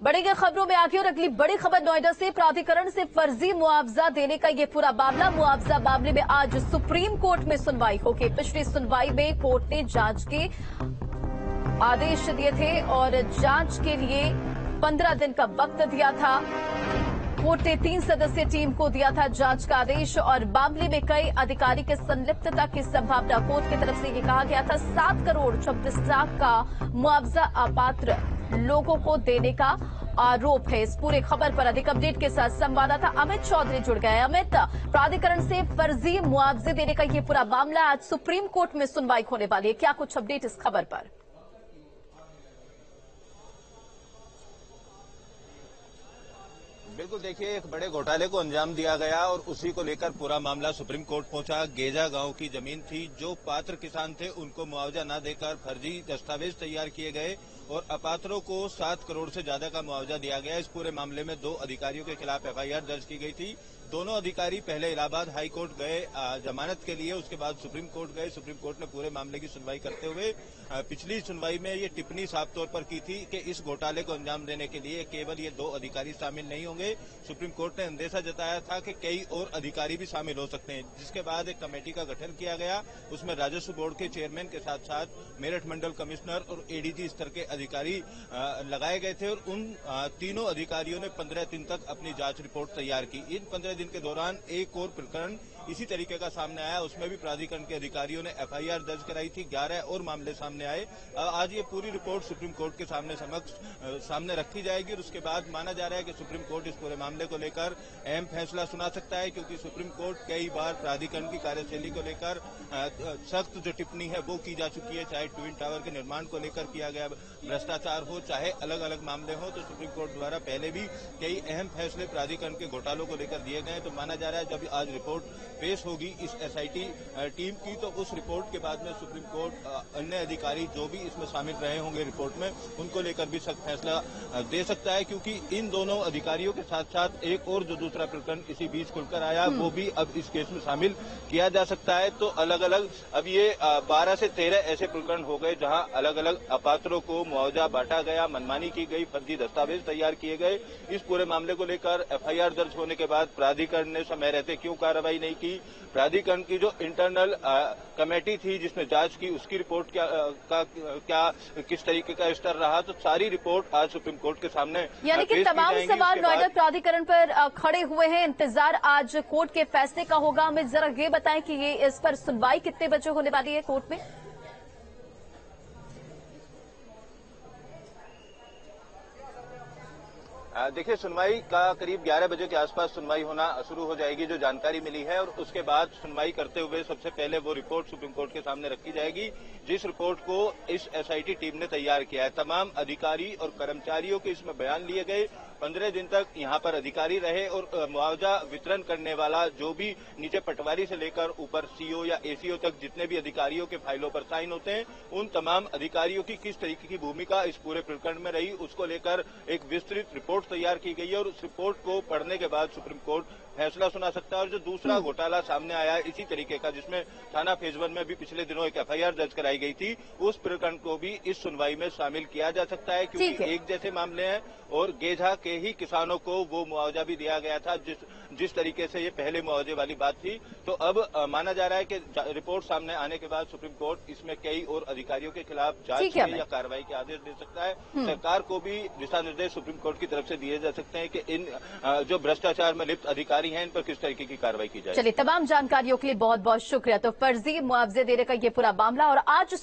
बड़ी खबरों में आगे और अगली बड़ी खबर नोएडा से प्राधिकरण से फर्जी मुआवजा देने का ये पूरा मामला। मुआवजा मामले में आज सुप्रीम कोर्ट में सुनवाई होगी। पिछली सुनवाई में कोर्ट ने जांच के आदेश दिए थे और जांच के लिए 15 दिन का वक्त दिया था। कोर्ट ने 3 सदस्यीय टीम को दिया था जांच का आदेश और मामले में कई अधिकारी के संलिप्तता की संभावना कोर्ट की तरफ से ये कहा गया था। 7 करोड़ 26 लाख का मुआवजा अपात्र लोगों को देने का आरोप है। इस पूरे खबर पर अधिक अपडेट के साथ संवाददाता अमित चौधरी जुड़ गए। अमित, प्राधिकरण से फर्जी मुआवजे देने का ये पूरा मामला आज सुप्रीम कोर्ट में सुनवाई होने वाली है, क्या कुछ अपडेट इस खबर पर? बिल्कुल, देखिए, एक बड़े घोटाले को अंजाम दिया गया और उसी को लेकर पूरा मामला सुप्रीम कोर्ट पहुंचा। गेजा गांव की जमीन थी, जो पात्र किसान थे उनको मुआवजा न देकर फर्जी दस्तावेज तैयार किए गए और अपात्रों को 7 करोड़ से ज्यादा का मुआवजा दिया गया। इस पूरे मामले में 2 अधिकारियों के खिलाफ एफआईआर दर्ज की गई थी। दोनों अधिकारी पहले इलाहाबाद हाई कोर्ट गए जमानत के लिए, उसके बाद सुप्रीम कोर्ट गए। सुप्रीम कोर्ट ने पूरे मामले की सुनवाई करते हुए पिछली सुनवाई में ये टिप्पणी साफ तौर पर की थी कि इस घोटाले को अंजाम देने के लिए केवल ये 2 अधिकारी शामिल नहीं होंगे। सुप्रीम कोर्ट ने अंदेशा जताया था कि कई और अधिकारी भी शामिल हो सकते हैं, जिसके बाद एक कमेटी का गठन किया गया। उसमें राजस्व बोर्ड के चेयरमैन के साथ साथ मेरठ मंडल कमिश्नर और एडीजी स्तर के अधिकारी लगाए गए थे और उन तीनों अधिकारियों ने 15 दिन तक अपनी जांच रिपोर्ट तैयार की। इन 15 दिन के दौरान एक और प्रकरण इसी तरीके का सामने आया, उसमें भी प्राधिकरण के अधिकारियों ने एफआईआर दर्ज कराई थी। 11 और मामले सामने आए। आज ये पूरी रिपोर्ट सुप्रीम कोर्ट के सामने रखी जाएगी और उसके बाद माना जा रहा है कि सुप्रीम कोर्ट इस पूरे मामले को लेकर अहम फैसला सुना सकता है, क्योंकि सुप्रीम कोर्ट कई बार प्राधिकरण की कार्यशैली को लेकर सख्त जो टिप्पणी है वो की जा चुकी है। चाहे ट्विन टावर के निर्माण को लेकर किया गया भ्रष्टाचार हो, चाहे अलग अलग मामले हो, तो सुप्रीम कोर्ट द्वारा पहले भी कई अहम फैसले प्राधिकरण के घोटालों को लेकर दिए गए। तो माना जा रहा है जब आज रिपोर्ट पेश होगी इस एसआईटी टीम की, तो उस रिपोर्ट के बाद में सुप्रीम कोर्ट अन्य अधिकारी जो भी इसमें शामिल रहे होंगे रिपोर्ट में, उनको लेकर भी सख्त फैसला दे सकता है, क्योंकि इन दोनों अधिकारियों के साथ साथ एक और जो दूसरा प्रकरण इसी बीच खुलकर आया वो भी अब इस केस में शामिल किया जा सकता है। तो अलग अलग अब ये 12 से 13 ऐसे प्रकरण हो गए जहां अलग अलग अपात्रों को मुआवजा बांटा गया, मनमानी की गई, फर्जी दस्तावेज तैयार किए गए। इस पूरे मामले को लेकर एफआईआर दर्ज होने के बाद प्राधिकरण ने समय रहते क्यों कार्रवाई नहीं की? प्राधिकरण की जो इंटरनल कमेटी थी जिसने जांच की, उसकी रिपोर्ट किस तरीके का स्तर रहा? तो सारी रिपोर्ट आज सुप्रीम कोर्ट के सामने यानी कि तमाम सवाल नोएडा प्राधिकरण पर खड़े हुए हैं। इंतजार आज कोर्ट के फैसले का होगा। हमें जरा ये बताएं कि ये इस पर सुनवाई कितने बजे होने वाली है कोर्ट में? देखिए, सुनवाई का करीब 11 बजे के आसपास सुनवाई होना शुरू हो जाएगी, जो जानकारी मिली है। और उसके बाद सुनवाई करते हुए सबसे पहले वो रिपोर्ट सुप्रीम कोर्ट के सामने रखी जाएगी, जिस रिपोर्ट को इस एसआईटी टीम ने तैयार किया है। तमाम अधिकारी और कर्मचारियों के इसमें बयान लिए गए। 15 दिन तक यहाँ पर अधिकारी रहे और मुआवजा वितरण करने वाला जो भी नीचे पटवारी से लेकर ऊपर सीओ या एसीओ तक जितने भी अधिकारियों के फाइलों पर साइन होते हैं, उन तमाम अधिकारियों की किस तरीके की भूमिका इस पूरे प्रकरण में रही, उसको लेकर एक विस्तृत रिपोर्ट तैयार की गई है। और उस रिपोर्ट को पढ़ने के बाद सुप्रीम कोर्ट फैसला सुना सकता है। और जो दूसरा घोटाला सामने आया इसी तरीके का, जिसमें थाना फेज 1 में भी पिछले दिनों एक एफआईआर दर्ज कराई गई थी, उस प्रकरण को भी इस सुनवाई में शामिल किया जा सकता है, क्योंकि एक जैसे मामले हैं और गेझा के ही किसानों को वो मुआवजा भी दिया गया था जिस तरीके से ये पहले मुआवजे वाली बात थी। तो अब माना जा रहा है कि रिपोर्ट सामने आने के बाद सुप्रीम कोर्ट इसमें कई और अधिकारियों के खिलाफ जांच या कार्रवाई के आदेश दे सकता है। सरकार को भी दिशा निर्देश सुप्रीम कोर्ट की तरफ से दिए जा सकते हैं कि इन जो भ्रष्टाचार में लिप्त अधिकारी हैं इन पर किस तरीके की कार्रवाई की जाए। चलिए, तमाम जानकारियों के लिए बहुत बहुत शुक्रिया। तो फर्जी मुआवजे देने का ये पूरा मामला और आज